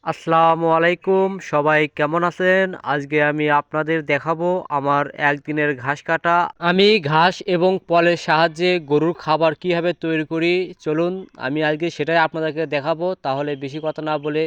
আসসালামু আলাইকুম, সবাই কেমন আছেন? আজকে আমি আপনাদের দেখাবো আমার একদিনের ঘাস কাটা। আমি ঘাস এবং পলের সাহায্যে গরুর খাবার কিভাবে তৈরি করি, চলুন আমি আজকে সেটাই আপনাদেরকে দেখাবো। তাহলে বেশি কথা না বলে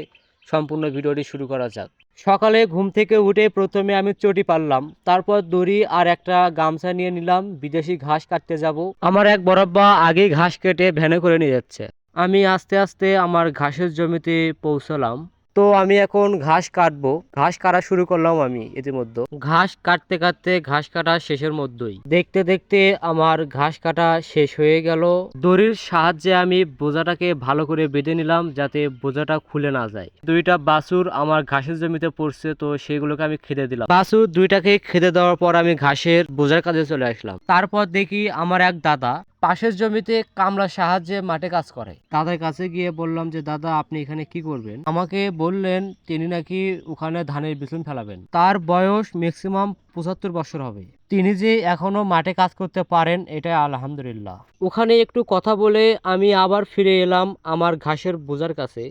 সম্পূর্ণ ভিডিওটি শুরু করা যাক। সকালে ঘুম থেকে উঠে প্রথমে আমি চটি পারলাম, তারপর দড়ি আর একটা গামছা নিয়ে নিলাম, বিদেশি ঘাস কাটতে যাব। আমার এক বড়াব্বা আগেই ঘাস কেটে ভ্যানে করে নিয়ে যাচ্ছে। আমি আস্তে আস্তে আমার ঘাসের জমিতে পৌঁছালাম। তো আমি এখন ঘাস কাটবো, ঘাস কাটা শুরু করলাম। আমি ইতিমধ্যে ঘাস কাটতে কাটতে ঘাস কাটা শেষের মধ্যেই দেখতে দেখতে আমার ঘাস কাটা শেষ হয়ে গেল। দড়ির সাহায্যে আমি বোঝাটাকে ভালো করে বেঁধে নিলাম যাতে বোঝাটা খুলে না যায়। দুইটা বাছুর আমার ঘাসের জমিতে পড়ছে, তো সেগুলোকে আমি খেতে দিলাম। বাছুর দুইটাকে খেতে দেওয়ার পর আমি ঘাসের বোঝার কাজে চলে আসলাম। তারপর দেখি আমার এক দাদা পাশের জমিতে কামলার সাহায্যে মাঠে কাজ করে। দাদার কাছে গিয়ে বললাম যে দাদা, আপনি এখানে কি করবেন? আমাকে বললেন তিনি নাকি ওখানে ধানের বিচুন ফেলাবেন। তার বয়স ম্যাক্সিমাম 75 বছর হবে। তিনি যে এখনো মাঠে কাজ করতে পারেন, এটা আলহামদুলিল্লাহ। ওখানে একটু কথা বলে আমি আবার ফিরে এলাম আমার ঘাসের বোঝার কাছে।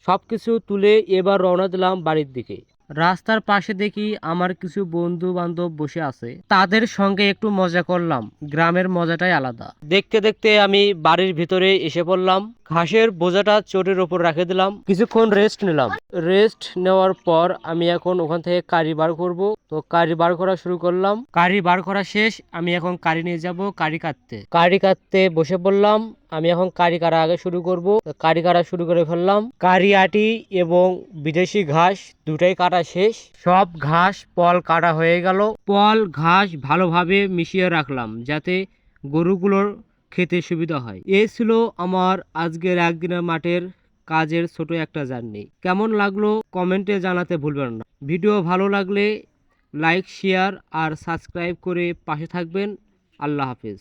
সবকিছু তুলে এবার রওনা দিলাম বাড়ির দিকে। রাস্তার পাশে দেখি আমার কিছু বন্ধু বান্ধব বসে আছে, তাদের সঙ্গে একটু মজা করলাম। গ্রামের মজাটাই আলাদা। দেখতে দেখতে আমি বাড়ির ভিতরে এসে পড়লাম। ঘাসের বোঝাটা চটের ওপর রেখে দিলাম, কিছুক্ষণ রেস্ট নিলাম। রেস্ট নেওয়ার পর আমি এখন ওখান থেকে কারি বার করব। তো কারি বার করা শুরু করলাম। কারি বার করা শেষ, আমি এখন কারি নিয়ে যাব কারি কাটতে। কারি কাটতে বসে পড়লাম। আমি এখন কারি কাটা আগে শুরু করব। কারি কাটা শুরু করে ফেললাম। কারি আটি এবং বিদেশি ঘাস দুটাই কাটা শেষ। সব ঘাস পল কাটা হয়ে গেল। পল ঘাস ভালোভাবে মিশিয়ে রাখলাম যাতে গরুগুলোর খেতে সুবিধা হয়। এই ছিল আমার আজকের একদিনের মাঠের কাজের ছোট একটা জার্নি। কেমন লাগলো কমেন্টে জানাতে ভুলবেন না। ভিডিও ভালো লাগলে লাইক, শেয়ার আর সাবস্ক্রাইব করে পাশে থাকবেন। আল্লাহ হাফেজ।